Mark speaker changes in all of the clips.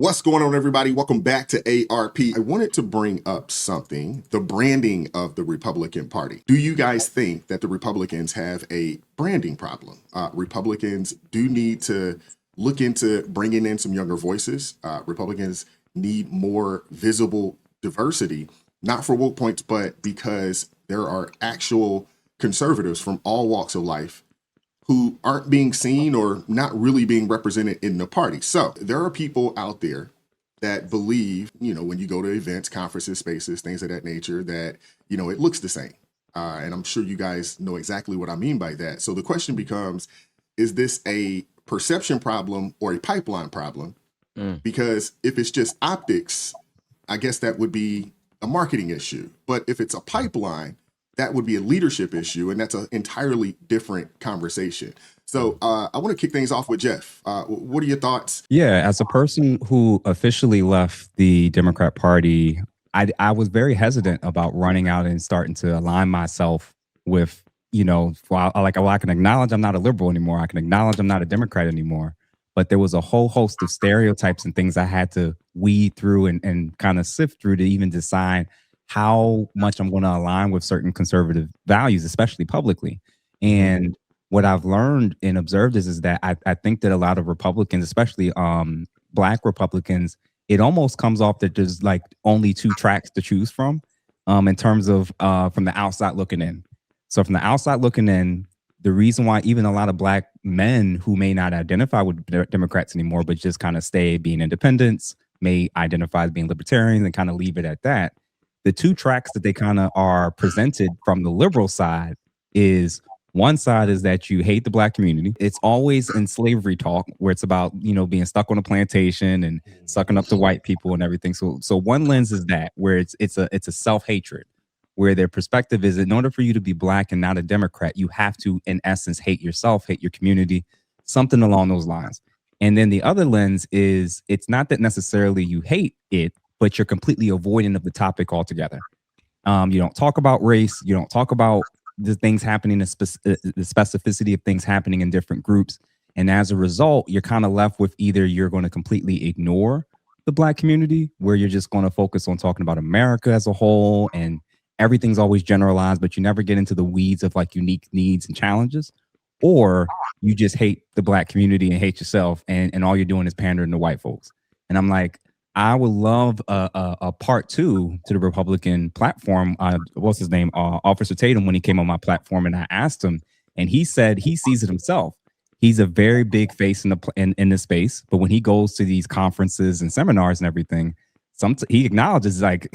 Speaker 1: What's going on, everybody? Welcome back to ARP. I wanted to bring up something, the branding of the Republican Party. Do you guys think that the Republicans have a branding problem? Republicans do need to look into bringing in some younger voices. Republicans need more visible diversity, not for woke points, but because there are actual conservatives from all walks of life who aren't being seen or not really being represented in the party. So there are people out there that believe, when you go to events, conferences, spaces, things of that nature, that, it looks the same. And I'm sure you guys know exactly what I mean by that. So the question becomes, is this a perception problem or a pipeline problem? Because if it's just optics, I guess that would be a marketing issue. But if it's a pipeline, that would be a leadership issue, and that's an entirely different conversation. So I want to kick things off with Jeff. What are your thoughts?
Speaker 2: Yeah, as a person who officially left the Democrat Party, I was very hesitant about running out and starting to align myself with, I can acknowledge I'm not a liberal anymore. I can acknowledge I'm not a Democrat anymore. But there was a whole host of stereotypes and things I had to weed through and kind of sift through to even decide how much I'm going to align with certain conservative values, especially publicly. And what I've learned and observed is that I think that a lot of Republicans, especially Black Republicans, it almost comes off that there's like only two tracks to choose from in terms of from the outside looking in. So from the outside looking in, the reason why even a lot of Black men who may not identify with Democrats anymore, but just kind of stay being independents, may identify as being libertarians and kind of leave it at that. The two tracks that they kind of are presented from the liberal side is one side is that you hate the Black community. It's always in slavery talk where it's about, being stuck on a plantation and sucking up to white people and everything. So one lens is that where it's a self-hatred, where their perspective is in order for you to be Black and not a Democrat, you have to, in essence, hate yourself, hate your community, something along those lines. And then the other lens is it's not that necessarily you hate it, but you're completely avoidant of the topic altogether. You don't talk about race. You don't talk about the things happening, the specificity of things happening in different groups. And as a result, you're kind of left with either you're going to completely ignore the Black community, where you're just going to focus on talking about America as a whole and everything's always generalized, but you never get into the weeds of like unique needs and challenges, or you just hate the Black community and hate yourself, and all you're doing is pandering to white folks. And I'm like, I would love a part two to the Republican platform. What's his name? Officer Tatum, when he came on my platform, and I asked him, and he said he sees it himself. He's a very big face in the space, but when he goes to these conferences and seminars and everything, he acknowledges like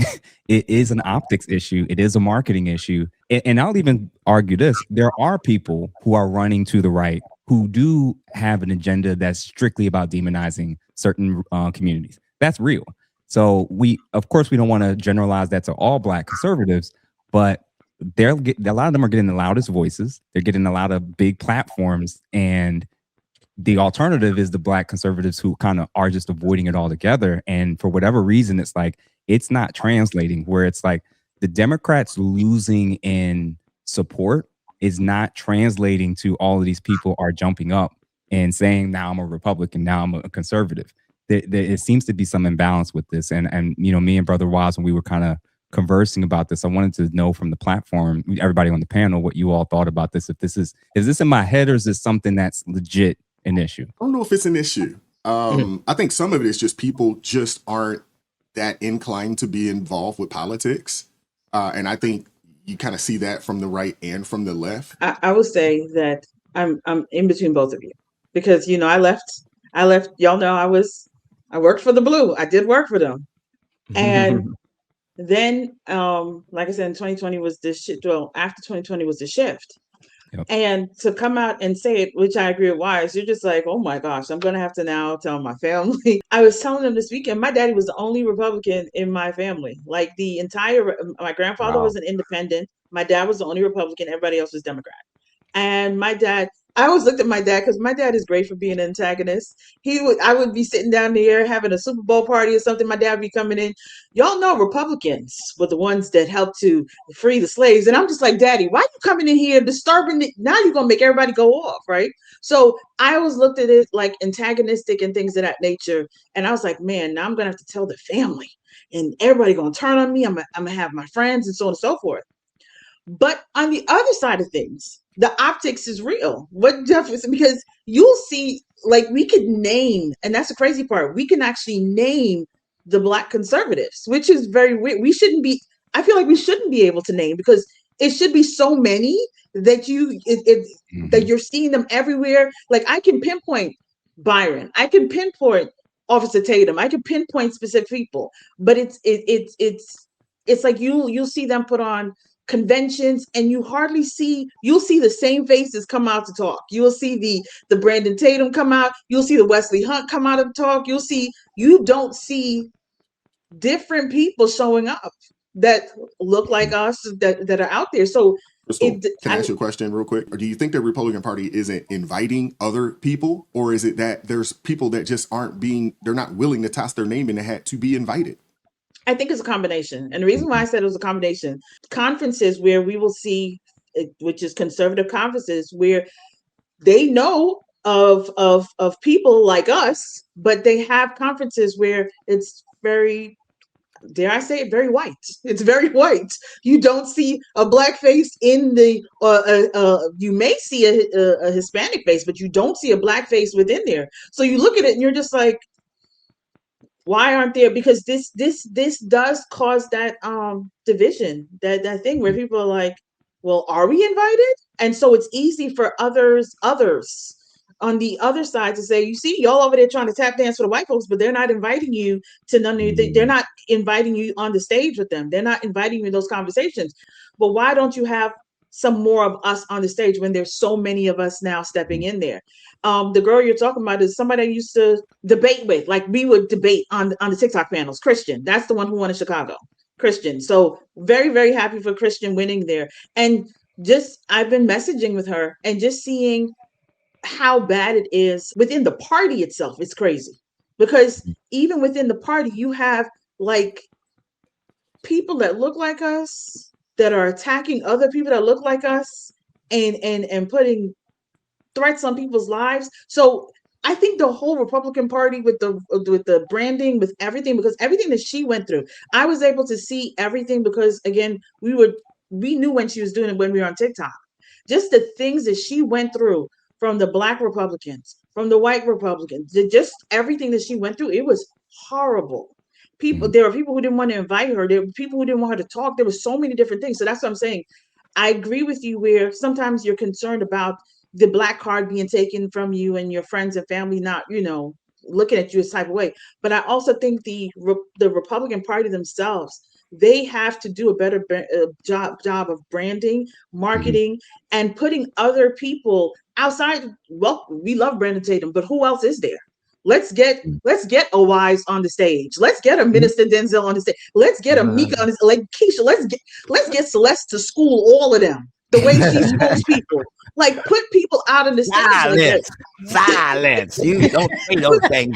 Speaker 2: it is an optics issue. It is a marketing issue. And I'll even argue this. There are people who are running to the right who do have an agenda that's strictly about demonizing certain communities. That's real. So of course, we don't want to generalize that to all Black conservatives, but a lot of them are getting the loudest voices. They're getting a lot of big platforms, and the alternative is the Black conservatives who kind of are just avoiding it altogether. And for whatever reason, it's like it's not translating, where it's like the Democrats losing in support is not translating to all of these people are jumping up and saying, now I'm a Republican, now I'm a conservative. It seems to be some imbalance with this. And me and Brother Waz, when we were kind of conversing about this, I wanted to know from the platform, everybody on the panel, what you all thought about this. If this is this in my head, or is this something that's legit an issue?
Speaker 1: I don't know if it's an issue. I think some of it is just people just aren't that inclined to be involved with politics. And I think you kind of see that from the right and from the left.
Speaker 3: I would say that I'm in between both of you, because I left. Y'all know I worked for the Blue. I did work for them, and then like I said, in 2020 was this shit. Well, after 2020 was the shift.
Speaker 2: Yep.
Speaker 3: And to come out and say it, which I agree with Wise, you're just like, oh my gosh, I'm going to have to now tell my family. I was telling them this weekend, my daddy was the only Republican in my family. Like my grandfather was an independent. My dad was the only Republican. Everybody else was Democrat. And my dad, I always looked at my dad because my dad is great for being an antagonist. I would be sitting down there having a Super Bowl party or something. My dad would be coming in. Y'all know Republicans were the ones that helped to free the slaves, and I'm just like, Daddy, why you coming in here disturbing it? Now you're gonna make everybody go off, right? So I always looked at it like antagonistic and things of that nature, and I was like, man, now I'm gonna have to tell the family, and everybody gonna turn on me. I'm gonna have my friends and so on and so forth. But on the other side of things, the optics is real. What Jefferson, because you'll see, like we could name, and that's the crazy part, we can actually name the Black conservatives, which is very weird. We shouldn't be, I feel like we shouldn't be able to name because it should be so many that that you're seeing them everywhere. Like I can pinpoint Byron, I can pinpoint Officer Tatum, I can pinpoint specific people, but it's like you'll see them put on conventions and you'll see the same faces come out to talk. You'll see the Brandon Tatum come out, you'll see the Wesley Hunt come out and talk. You don't see different people showing up that look like us that are out there. So
Speaker 1: Crystal, can I ask you a question real quick? Or do you think the Republican Party isn't inviting other people, or is it that there's people that just they're not willing to toss their name in the hat to be invited?
Speaker 3: I think it's a combination. And the reason why I said it was a combination, conferences where we will see, which is conservative conferences, where they know of people like us, but they have conferences where it's very, dare I say it, very white. It's very white. You don't see a Black face in the, you may see a Hispanic face, but you don't see a Black face within there. So you look at it and you're just like, why aren't there? Because this does cause that division, that thing where people are like, well, are we invited? And so it's easy for others on the other side to say, you see, y'all over there trying to tap dance for the white folks, but they're not inviting you to none of they're not inviting you on the stage with them. They're not inviting you in those conversations. But why don't you have some more of us on the stage when there's so many of us now stepping in there? The girl you're talking about is somebody I used to debate with. Like we would debate on the TikTok panels. Christian, that's the one who won in Chicago. Christian. So very, very happy for Christian winning there. And just I've been messaging with her and just seeing how bad it is within the party itself. It's crazy because even within the party, you have like people that look like us that are attacking other people that look like us and putting threats on people's lives. So I think the whole Republican Party with the branding, with everything, because everything that she went through, I was able to see everything because again, we knew when she was doing it when we were on TikTok. Just the things that she went through from the Black Republicans, from the white Republicans, just everything that she went through, it was horrible. There were people who didn't want to invite her. There were people who didn't want her to talk. There were so many different things. So that's what I'm saying. I agree with you where sometimes you're concerned about the Black card being taken from you and your friends and family not, looking at you a type of way. But I also think the Republican Party themselves, they have to do a better job of branding, marketing, and putting other people outside. Well, we love Brandon Tatum, but who else is there? Let's get a Wise on the stage. Let's get a Minister Denzel on the stage. Let's get a Mika on the like Keisha. Let's get Celeste to school all of them the way she schools people. Like put people out of the stage.
Speaker 4: Silence. You don't say those things.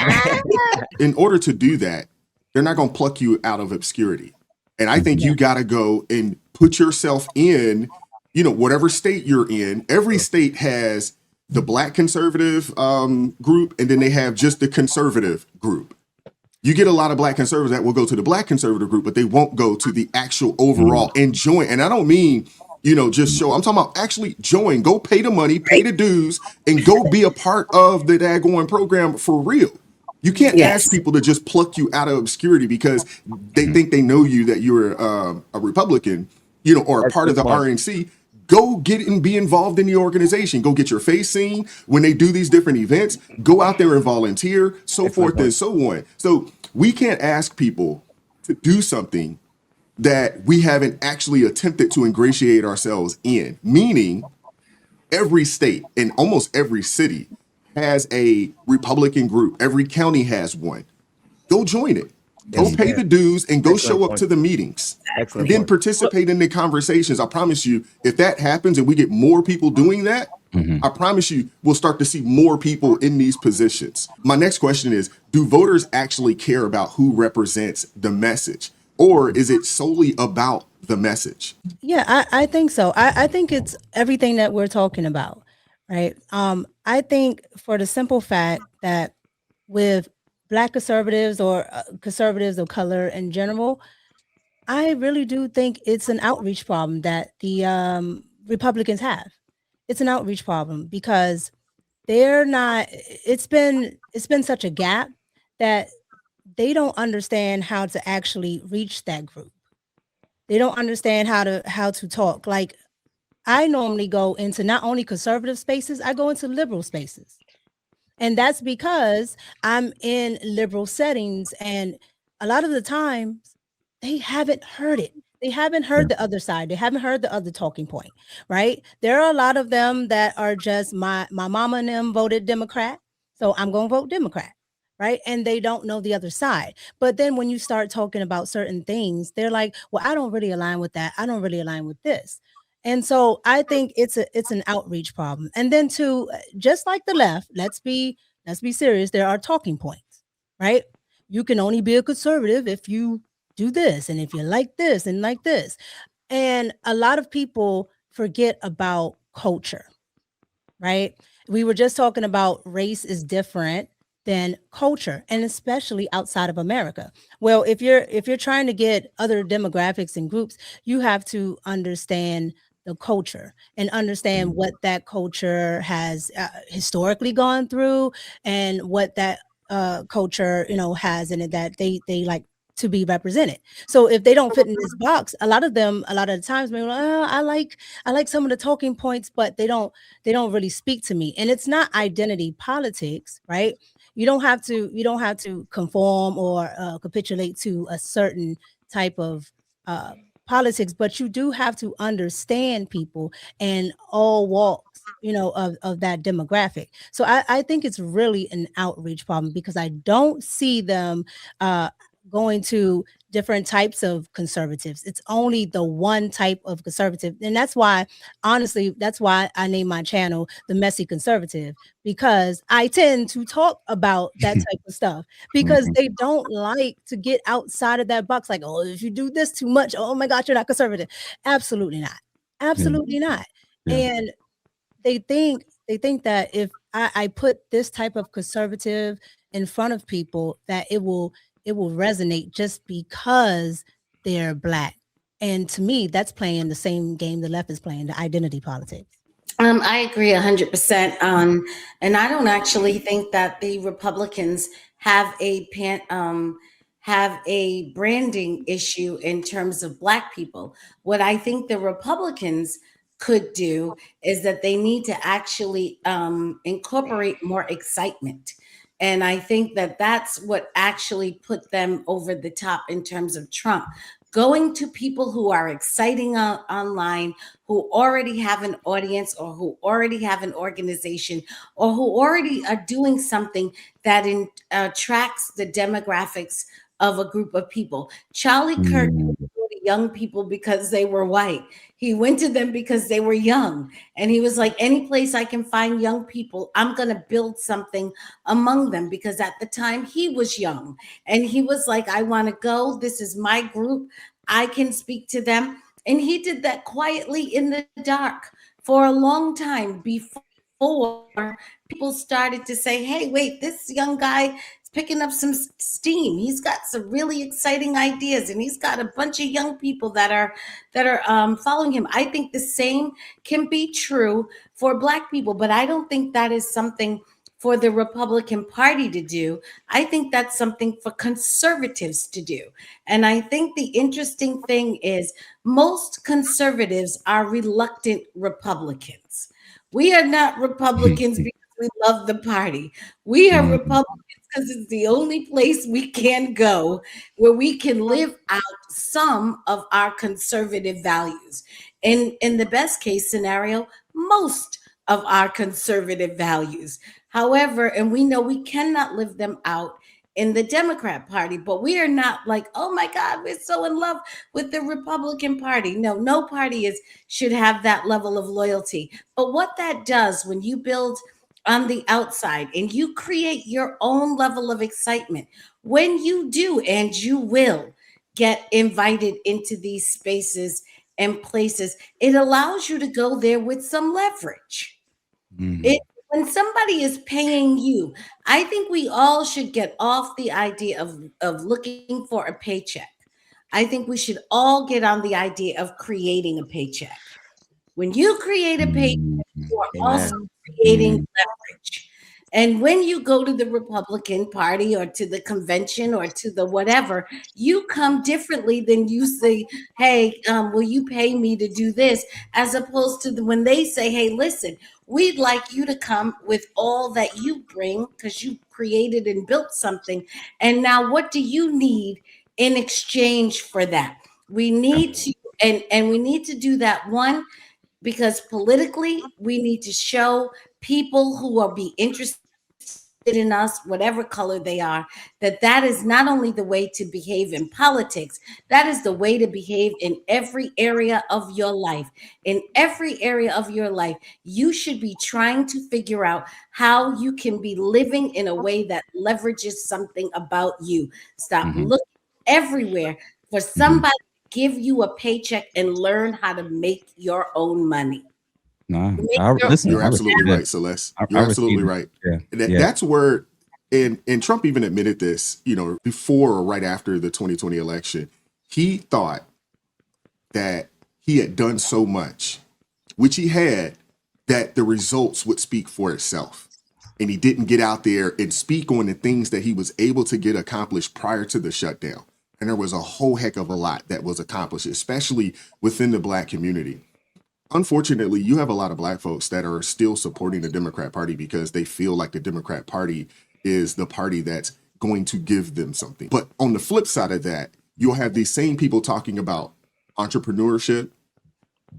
Speaker 1: In order to do that, they're not going to pluck you out of obscurity. And I think you got to go and put yourself in, whatever state you're in. Every state has the Black conservative group, and then they have just the conservative group. You get a lot of Black conservatives that will go to the Black conservative group, but they won't go to the actual overall and join. And I don't mean, just show. I'm talking about actually join. Go pay the money, pay the dues, and go be a part of the daggone program for real. You can't ask people to just pluck you out of obscurity because they think they know you, that you're a Republican, or a part of the RNC. Go get and be involved in the organization. Go get your face seen when they do these different events. Go out there and volunteer, so forth and so on. So we can't ask people to do something that we haven't actually attempted to ingratiate ourselves in. Meaning, every state and almost every city has a Republican group. Every county has one. Go join it. Go pay the dues and go show up to the meetings. And then participate in the conversations. I promise you, if that happens and we get more people doing that,
Speaker 2: Mhm.
Speaker 1: I promise you, we'll start to see more people in these positions. My next question is, do voters actually care about who represents the message? Or is it solely about the message?
Speaker 5: Yeah, I think so. I think it's everything that we're talking about, right? I think for the simple fact that with Black conservatives or conservatives of color in general, I really do think it's an outreach problem that the Republicans have. It's an outreach problem because they're not. It's been such a gap that they don't understand how to actually reach that group. They don't understand how to talk. Like I normally go into not only conservative spaces, I go into liberal spaces. And that's because I'm in liberal settings. And a lot of the times they haven't heard it. They haven't
Speaker 2: Yeah.
Speaker 5: heard the other side. They haven't heard the other talking point, right? There are a lot of them that are just my mama and them voted Democrat. So I'm going to vote Democrat, right? And they don't know the other side. But then when you start talking about certain things, they're like, well, I don't really align with that. I don't really align with this. And so I think it's an outreach problem. And then to just like the left, let's be serious. There are talking points, right? You can only be a conservative if you do this and if you like this and like this. And a lot of people forget about culture, right? We were just talking about race is different than culture, and especially outside of America. Well, if you're trying to get other demographics and groups, you have to understand the culture and understand what that culture has historically gone through and what that culture has in it that they like to be represented. So if they don't fit in this box, a lot of the times maybe like, oh, I like some of the talking points, but they don't really speak to me. And it's not identity politics, right? You don't have to conform or capitulate to a certain type of uh, politics, but you do have to understand people and all walks, of that demographic. So I think it's really an outreach problem because I don't see them going to different types of conservatives. It's only the one type of conservative. And that's why, honestly, that's why I named my channel The Messy Conservative, because I tend to talk about that type of stuff because
Speaker 2: Mhm.
Speaker 5: they don't like to get outside of that box. Like, oh, if you do this too much, oh my God, you're not conservative. Absolutely not.
Speaker 2: Yeah.
Speaker 5: Absolutely not.
Speaker 2: Yeah.
Speaker 5: And they think that if I put this type of conservative in front of people, that it will resonate just because they're Black. And to me, that's playing the same game the left is playing, the identity politics.
Speaker 6: I agree 100%. And I don't actually think that the Republicans have have a branding issue in terms of Black people. What I think the Republicans could do is that they need to actually incorporate more excitement. And I think that that's what actually put them over the top in terms of Trump. Going to people who are exciting online, who already have an audience or who already have an organization or who already are doing something that attracts the demographics of a group of people. Charlie Kirk
Speaker 2: Mm.
Speaker 6: didn't go to young people because they were white. He went to them because they were young. And he was like, any place I can find young people, I'm going to build something among them, because at the time he was young and he was like, I want to go. This is my group. I can speak to them. And he did that quietly in the dark for a long time before people started to say, hey, wait, this young guy is picking up some steam. He's got some really exciting ideas and he's got a bunch of young people that are following him. I think the same can be true for Black people, but I don't think that is something for the Republican Party to do. I think that's something for conservatives to do. And I think the interesting thing is most conservatives are reluctant Republicans. We are not Republicans because we love the party. We are
Speaker 2: Mhm.
Speaker 6: Republicans because it's the only place we can go where we can live out some of our conservative values. In the best case scenario, most of our conservative values. However, and we know we cannot live them out in the Democrat Party, but we are not like, oh my God, we're so in love with the Republican Party. No party should have that level of loyalty. But what that does when you build on the outside and you create your own level of excitement, when you do, and you will get invited into these spaces and places, it allows you to go there with some leverage. When somebody is paying you, I think we all should get off the idea of looking for a paycheck. I think we should all get on the idea of creating a paycheck. When you create a paycheck, you are also creating leverage. And when you go to the Republican Party or to the convention or to the whatever, you come differently than you say, hey, will you pay me to do this? As opposed to when they say, hey, listen, we'd like you to come with all that you bring because you created and built something. And now what do you need in exchange for that? We need to, and we need to do that, one, because politically we need to show people who will be interested in us, whatever color they are, that is not only the way to behave in politics, that is the way to behave in every area of your life. In every area of your life, you should be trying to figure out how you can be living in a way that leverages something about you. Stop looking everywhere for somebody to give you a paycheck and learn how to make your own money.
Speaker 2: No,
Speaker 6: Listen,
Speaker 1: You're
Speaker 2: I
Speaker 1: absolutely
Speaker 2: receive
Speaker 1: right,
Speaker 2: it.
Speaker 1: Celeste.
Speaker 2: I
Speaker 1: You're
Speaker 2: receive
Speaker 1: absolutely
Speaker 2: it.
Speaker 1: right.
Speaker 2: Yeah.
Speaker 1: That's where, and Trump even admitted this, before or right after the 2020 election, he thought that he had done so much, which he had, that the results would speak for itself. And he didn't get out there and speak on the things that he was able to get accomplished prior to the shutdown. And there was a whole heck of a lot that was accomplished, especially within the Black community. Unfortunately, you have a lot of Black folks that are still supporting the Democrat Party because they feel like the Democrat Party is the party that's going to give them something. But on the flip side of that, you'll have these same people talking about entrepreneurship,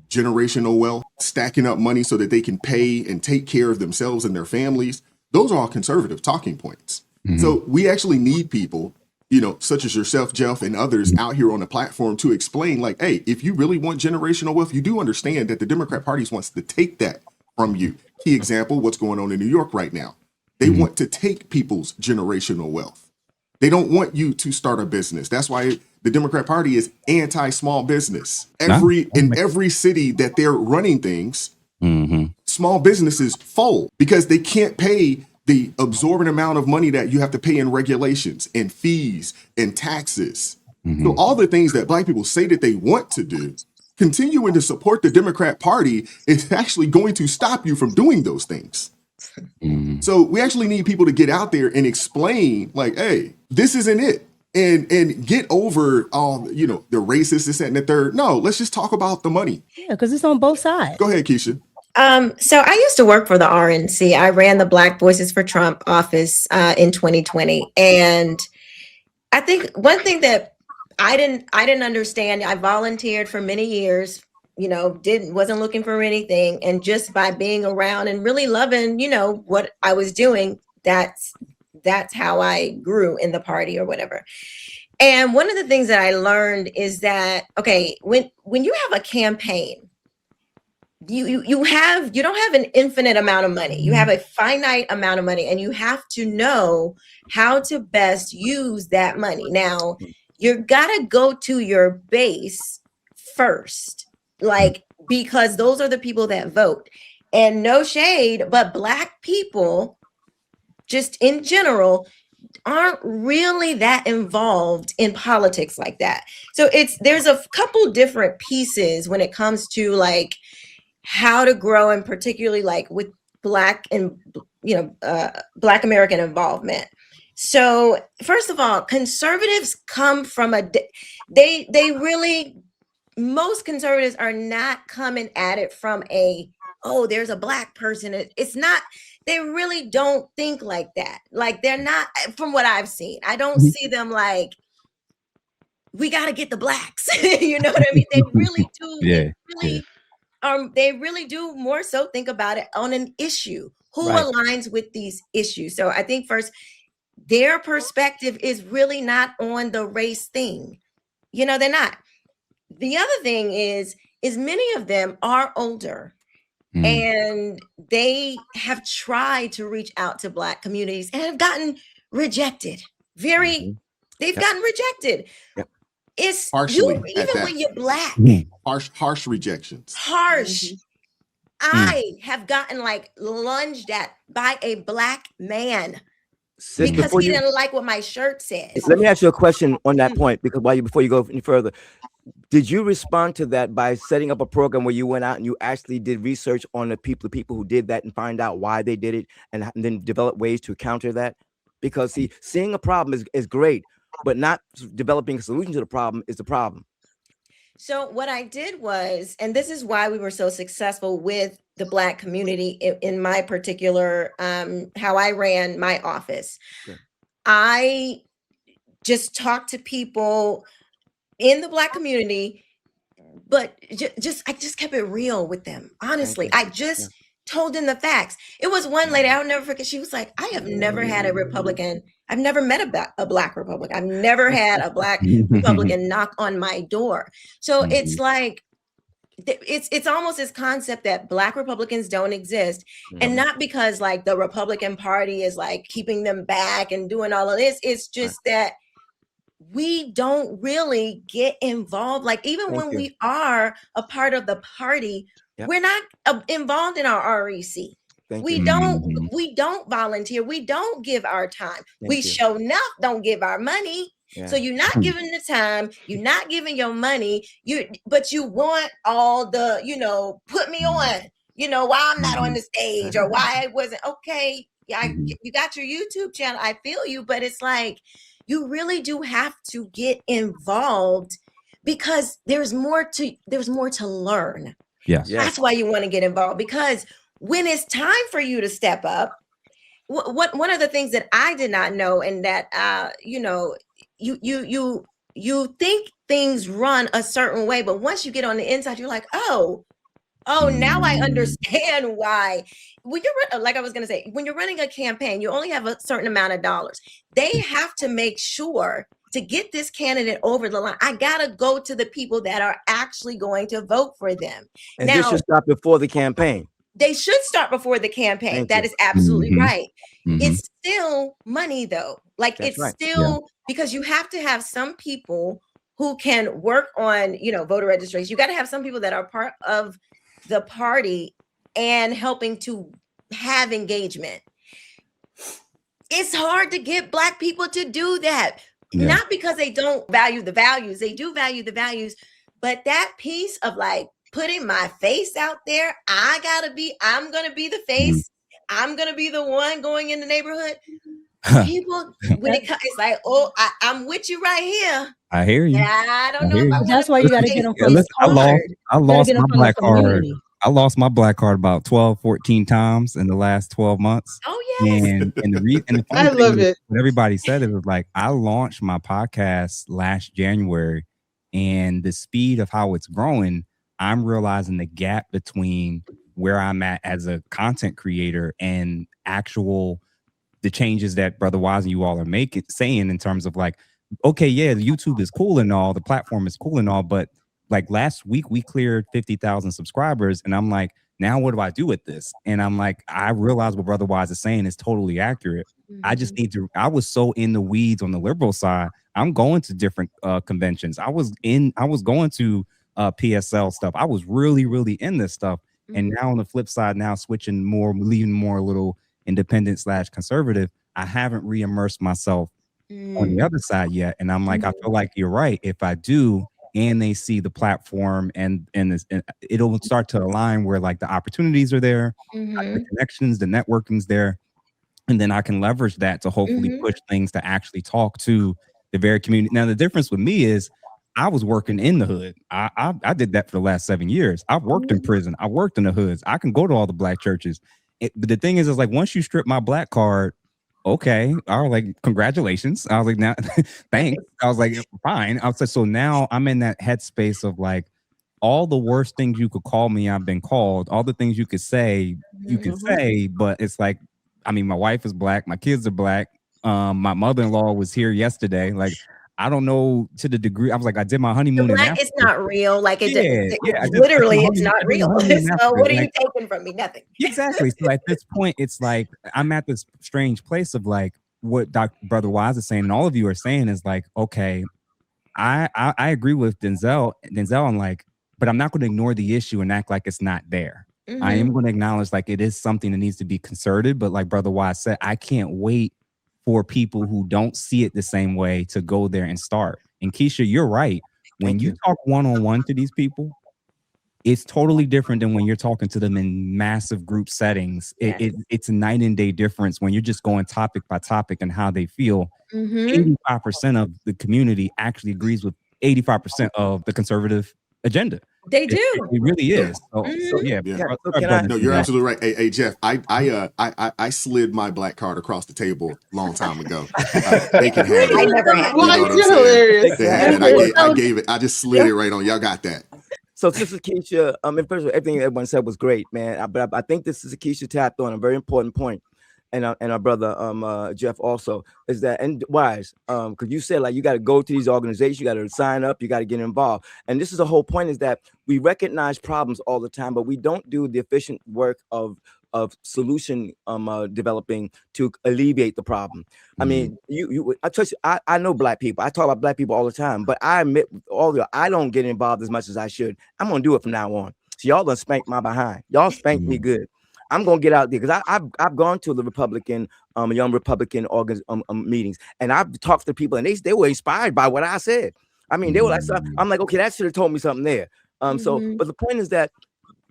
Speaker 1: generational wealth, stacking up money so that they can pay and take care of themselves and their families. Those are all conservative talking points. So we actually need people, such as yourself, Jeff, and others out here on the platform to explain, like, hey, if you really want generational wealth, you do understand that the Democrat Party wants to take that from you. Key example, what's going on in New York right now. They want to take people's generational wealth. They don't want you to start a business. That's why the Democrat Party is anti-small business. In every city that they're running things, small businesses fold because they can't pay the absorbent amount of money that you have to pay in regulations and fees and taxes. So all the things that Black people say that they want to do, continuing to support the Democrat Party is actually going to stop you from doing those things. So we actually need people to get out there and explain, like, hey, this isn't it. And get over all, the racist, this, that, and the third. No, let's just talk about the money.
Speaker 5: Yeah, because it's on both sides.
Speaker 1: Go ahead, Keisha.
Speaker 7: So I used to work for the RNC. I ran the Black Voices for Trump office in 2020. And I think one thing that I didn't understand, I volunteered for many years, wasn't looking for anything. And just by being around and really loving, what I was doing, that's how I grew in the party or whatever. And one of the things that I learned is that, okay, when you have a campaign, you don't have an infinite amount of money. You have a finite amount of money, and you have to know how to best use that money. Now, you gotta go to your base first, because those are the people that vote. And no shade, but Black people, just in general, aren't really that involved in politics like that. So there's a couple different pieces when it comes to how to grow, and particularly with Black and Black American involvement. So first of all, conservatives come from most conservatives are not coming at it from there's a Black person. It's not, they really don't think like that. They're not, from what I've seen, I don't see them we got to get the Blacks. You know what I mean? They really do. They really do more so think about it on an issue. Who aligns with these issues? So I think first, their perspective is really not on the race thing. You know, they're not. The other thing is many of them are older and they have tried to reach out to Black communities and have gotten rejected. They've gotten rejected.
Speaker 4: Yep.
Speaker 7: It's
Speaker 1: Harshly
Speaker 7: you,
Speaker 1: at
Speaker 7: even
Speaker 1: that.
Speaker 7: when you're Black,
Speaker 1: Harsh rejections.
Speaker 7: harsh. I have gotten like lunged at by a Black man
Speaker 4: Sis,
Speaker 7: because
Speaker 4: before
Speaker 7: he
Speaker 4: you,
Speaker 7: didn't like what my shirt says.
Speaker 4: let me ask you a question on that point, because before you go any further, did you respond to that by setting up a program where you went out and you actually did research on the people who did that and find out why they did it and then develop ways to counter that? Because see, seeing a problem is great, but not developing a solution to the problem is the problem.
Speaker 7: So what I did was, and this is why we were so successful with the Black community in my particular, how I ran my office.
Speaker 4: Sure.
Speaker 7: I just talked to people in the Black community, but I just kept it real with them. Honestly, I just told them the facts. It was one lady, I'll never forget. She was like, I have never had a Republican. I've never met a Black Republican. I've never had a Black Republican knock on my door. So it's like, it's almost this concept that Black Republicans don't exist. And not because like the Republican Party is like keeping them back and doing all of this. It's just that we don't really get involved. Like even when we are a part of the party, we're not involved in our REC. We don't volunteer. We don't give our time. We show enough don't give our money. So you're not giving the time, you're not giving your money, but you want all the, put me on, why I'm not on the stage or why I wasn't okay. Yeah, you got your YouTube channel. I feel you, but it's like you really do have to get involved because there's more to learn.
Speaker 2: Yes.
Speaker 7: That's why you want to get involved, because when it's time for you to step up, one of the things that I did not know, and that you think things run a certain way, but once you get on the inside, you're like, oh, now I understand why. When you're, like I was going to say, when you're running a campaign, you only have a certain amount of dollars. They have to make sure to get this candidate over the line. I got to go to the people that are actually going to vote for them.
Speaker 4: And now, this should start before the campaign.
Speaker 7: They should start before the campaign. That is absolutely right. It's still money though. Like it's still, because you have to have some people who can work on, voter registration. You got to have some people that are part of the party and helping to have engagement. It's hard to get Black people to do that. Not because they don't value the values. They do value the values, but that piece of like putting my face out there, I'm going to be the face. I'm going to be the one going in the neighborhood. People, when it's like, oh, I'm with you right here.
Speaker 2: I hear you.
Speaker 7: I don't know.
Speaker 5: That's why you got to get them face
Speaker 2: I lost my Black card. I lost my Black card about 12, 14 times in the last 12 months.
Speaker 7: Oh, yes.
Speaker 2: And the
Speaker 3: I love it.
Speaker 2: What everybody said, it was like, I launched my podcast last January, and the speed of how it's growing, I'm realizing the gap between where I'm at as a content creator and the changes that Brother Wise and you all are saying in terms of like, okay, yeah, YouTube is cool and all, the platform is cool and all, but like last week we cleared 50,000 subscribers, and I'm like, now what do I do with this? And I'm like, I realize what Brother Wise is saying is totally accurate. I just need to. I was so in the weeds on the liberal side. I'm going to different conventions. I was going to PSL stuff. I was really, really in this stuff. And now on the flip side, now switching more, leaving more a little independent / conservative. I haven't re-immersed myself on the other side yet. And I'm like, I feel like you're right. If I do, and they see the platform and it'll start to align where like the opportunities are there, the connections, the networking's there. And then I can leverage that to hopefully push things to actually talk to the very community. Now, the difference with me is I was working in the hood. I did that for the last 7 years. I worked in prison. I worked in the hoods. I can go to all the Black churches. But the thing is like, once you strip my Black card, okay, I was like, congratulations. I was like, now, thanks. I was like, fine. I was like, so now I'm in that headspace of like, all the worst things you could call me, I've been called. All the things you could say, you can say, but it's like, I mean, my wife is Black, my kids are Black, My mother-in-law was here yesterday. Like, I don't know to the degree. I was like, I did my honeymoon in
Speaker 7: Black
Speaker 2: Africa.
Speaker 7: is not real. Like it's
Speaker 2: Literally,
Speaker 7: it's not real. So what are you taking from me? Nothing.
Speaker 2: Exactly. So at this point, it's like I'm at this strange place of like what Brother Wise is saying, and all of you are saying is like, okay, I agree with Denzel on like, but I'm not going to ignore the issue and act like it's not there.
Speaker 7: Mhm.
Speaker 2: I am going to acknowledge like it is something that needs to be concerted, but like Brother Wise said, I can't wait for people who don't see it the same way to go there and start. And Keisha, you're right. When you talk one-on-one to these people, it's totally different than when you're talking to them in massive group settings.
Speaker 7: Yes.
Speaker 2: It's a night and day difference when you're just going topic by topic and how they feel.
Speaker 7: Mhm.
Speaker 2: 85% of the community actually agrees with 85% of the conservative agenda.
Speaker 7: They do.
Speaker 2: It really is. So
Speaker 1: Yeah.
Speaker 2: yeah.
Speaker 1: No, you're absolutely right. Hey, Jeff, I slid my black card across the table a long time ago. They can have
Speaker 7: I
Speaker 1: it.
Speaker 7: never had.
Speaker 1: You know what I'm
Speaker 3: You're
Speaker 1: saying?
Speaker 3: hilarious.
Speaker 1: They had it. I gave it. I just slid it right on. Y'all got that.
Speaker 4: So Sister Keisha, first of all, everything everyone said was great, man. But I think this is Keisha tapped on a very important point, and our brother Jeff also is that, and Wise, because you said like you got to go to these organizations, you got to sign up, you got to get involved, and this is the whole point is that we recognize problems all the time, but we don't do the efficient work of solution developing to alleviate the problem. I mean, I know black people. I talk about black people all the time, but I admit I don't get involved as much as I should. I'm gonna do it from now on. So y'all gonna spank my behind. Y'all spank me good. I'm gonna get out there because I've gone to the Republican young Republican meetings, and I've talked to people, and they were inspired by what I said. I mean, they were like, I'm like, okay, that should have told me something there. So, but the point is that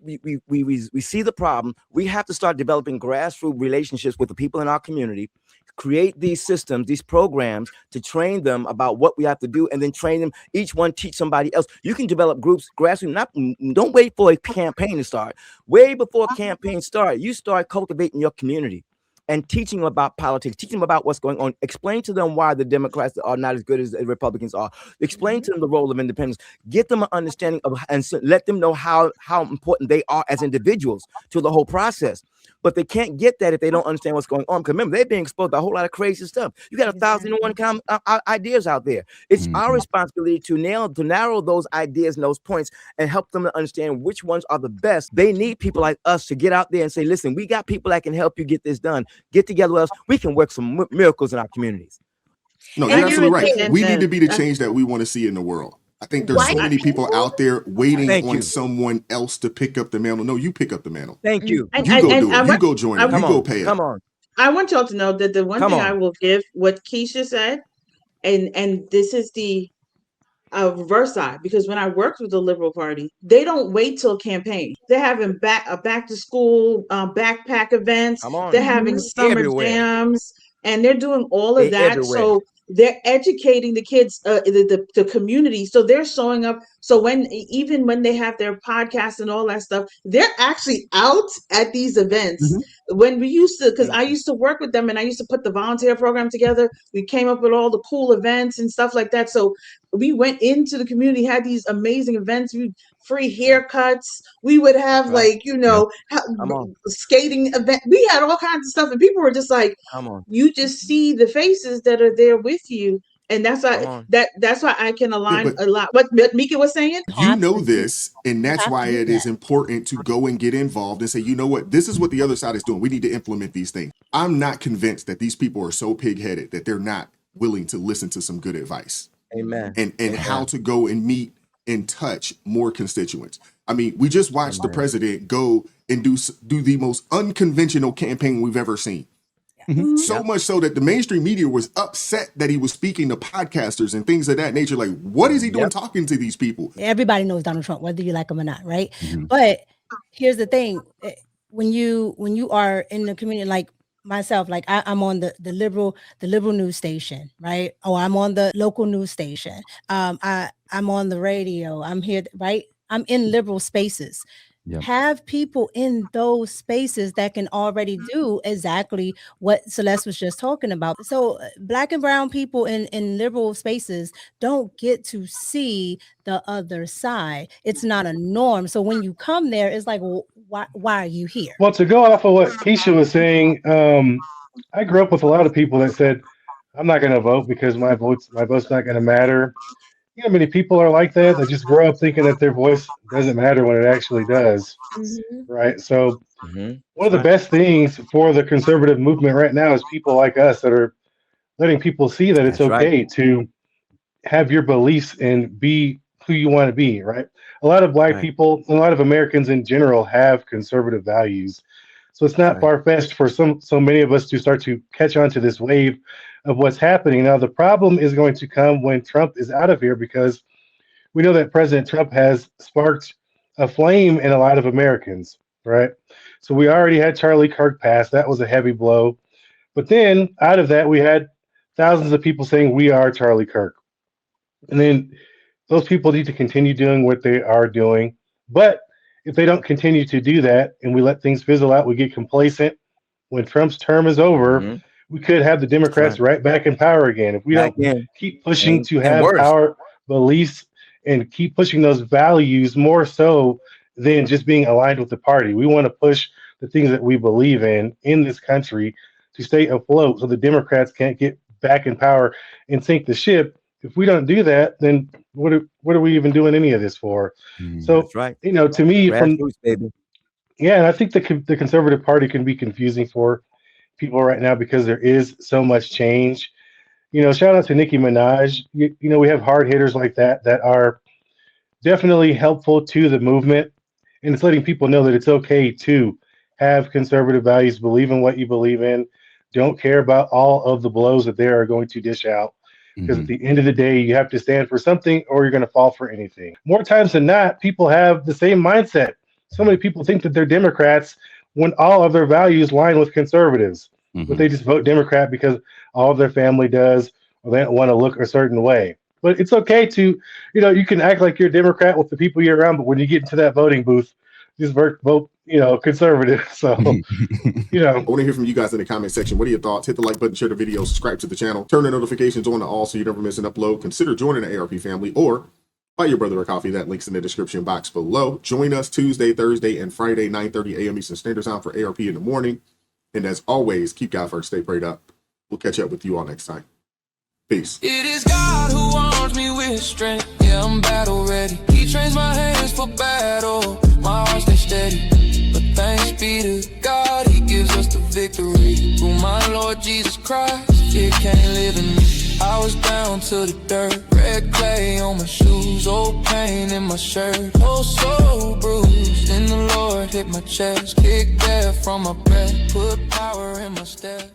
Speaker 4: we see the problem. We have to start developing grassroots relationships with the people in our community, create these systems, these programs to train them about what we have to do, and then train them. Each one teach somebody else. You can develop groups grassroots. Don't wait for a campaign to start. Way before a campaign start, you start cultivating your community and teaching them about politics, teaching them about what's going on. Explain to them why the Democrats are not as good as the Republicans are. Explain to them the role of independence. Get them an understanding of, and let them know how important they are as individuals to the whole process. But they can't get that if they don't understand what's going on. Because remember, they're being exposed to a whole lot of crazy stuff. You got 1,001 ideas out there. It's our responsibility to narrow those ideas and those points and help them to understand which ones are the best. They need people like us to get out there and say, listen, we got people that can help you get this done. Get together with us. We can work some miracles in our communities.
Speaker 1: No, you're absolutely right. We need to be the change that we want to see in the world. I think there's so many people out there waiting on someone else to pick up the mantle. No, you pick up the mantle.
Speaker 4: Thank you.
Speaker 1: You go do it. You go join it. You go pay it.
Speaker 4: Come on.
Speaker 3: I want y'all to know that the one thing I will give what Keisha said, and this is the reverse side, because when I worked with the Liberal Party, they don't wait till campaign. They're having back to school backpack events. They're having summer jams, and they're doing all of that. Everywhere. So they're educating the kids, the community. So they're showing up. So even when they have their podcasts and all that stuff, they're actually out at these events. When we used to, because I used to work with them and I used to put the volunteer program together. We came up with all the cool events and stuff like that. So we went into the community, had these amazing events, free haircuts. We would have skating event. We had all kinds of stuff, and people were just like, you just see the faces that are there with you. And that's why that's why I can align a lot. What Mika was saying,
Speaker 1: you know this, and that's why it is important to go and get involved and say, you know what, this is what the other side is doing. We need to implement these things. I'm not convinced that these people are so pig-headed that they're not willing to listen to some good advice.
Speaker 4: Amen.
Speaker 1: And how to go and meet and touch more constituents. I mean, we just watched the president go and do the most unconventional campaign we've ever seen. So much so that the mainstream media was upset that he was speaking to podcasters and things of that nature. Like, what is he doing talking to these people?
Speaker 5: Everybody knows Donald Trump, whether you like him or not, right? But here's the thing: when you are in the community, like myself, like I'm on the liberal news station, right? Or I'm on the local news station. I'm on the radio. I'm here, right? I'm in liberal spaces. Have people in those spaces that can already do exactly what Celeste was just talking about. So Black and brown people in liberal spaces don't get to see the other side. It's not a norm. So when you come there, it's like, well, why are you here?
Speaker 8: Well, to go off of what Keisha was saying, I grew up with a lot of people that said, I'm not going to vote because my vote's not going to matter. You know, many people are like that. They just grow up thinking that their voice doesn't matter when it actually does,
Speaker 7: Mhm.
Speaker 8: right? So one
Speaker 4: That's
Speaker 8: of the
Speaker 4: right.
Speaker 8: best things for the conservative movement right now is people like us that are letting people see that it's
Speaker 4: That's right.
Speaker 8: okay to have your beliefs and be who you want to be, right? A lot of black
Speaker 4: Right.
Speaker 8: people, a lot of Americans in general have conservative values. So it's
Speaker 4: That's
Speaker 8: not
Speaker 4: right.
Speaker 8: far fetched for so many of us to start to catch on to this wave of what's happening. Now the problem is going to come when Trump is out of here because we know that President Trump has sparked a flame in a lot of Americans, right? So we already had Charlie Kirk pass. That was a heavy blow. But then out of that, we had thousands of people saying, "We are Charlie Kirk." And then those people need to continue doing what they are doing. But if they don't continue to do that and we let things fizzle out, we get complacent. When Trump's term is over,
Speaker 4: Mm-hmm.
Speaker 8: we could have the
Speaker 4: That's right.
Speaker 8: Democrats right back in power again. If we
Speaker 4: Back
Speaker 8: don't
Speaker 4: in
Speaker 8: keep pushing to
Speaker 4: and
Speaker 8: have
Speaker 4: worse.
Speaker 8: our beliefs and keep pushing those values more so than just being aligned with the party, we want to push the things that we believe in this country to stay afloat so the Democrats can't get back in power and sink the ship. If we don't do that, then what are we even doing any of this for? So,
Speaker 4: That's right.
Speaker 8: you know, to me, from
Speaker 4: Grassroots, baby.
Speaker 8: yeah, and I think the conservative party can be confusing for people right now because there is so much change. You know, shout out to Nicki Minaj. You know, we have hard hitters like that are definitely helpful to the movement, and it's letting people know that it's okay to have conservative values, believe in what you believe in, don't care about all of the blows that they are going to dish out. Because at
Speaker 2: Mhm.
Speaker 8: the end of the day, you have to stand for something or you're going to fall for anything. More times than not, people have the same mindset. So many people think that they're Democrats when all of their values line with conservatives, but they
Speaker 2: Mhm.
Speaker 8: just vote Democrat because all of their family does, or they don't want to look a certain way. But it's okay to, you know, you can act like you're a Democrat with the people you're around, but when you get into that voting booth, just vote, you know, conservative. So, you
Speaker 1: I
Speaker 8: know,
Speaker 1: want to hear from you guys in the comment section. What are your thoughts? Hit the like button, share the video, subscribe to the channel, turn the notifications on to all so you never miss an upload. Consider joining the ARP family or buy your brother a coffee. That link's in the description box below. Join us Tuesday, Thursday, and Friday, 9:30 a.m. Eastern Standard Time for ARP in the morning. And as always, keep God first, stay prayed up. We'll catch up with you all next time. Peace.
Speaker 9: It is God who arms me with strength. Yeah, I'm battle ready. He trains my hands for battle. My heart stays steady. But thanks be to God, He gives us the victory. Through my Lord Jesus Christ, fear can't live in me. I was down to the dirt, red clay on my shoes, old pain in my shirt, oh so bruised. And the Lord hit my chest, kicked death from my breath, put power in my step.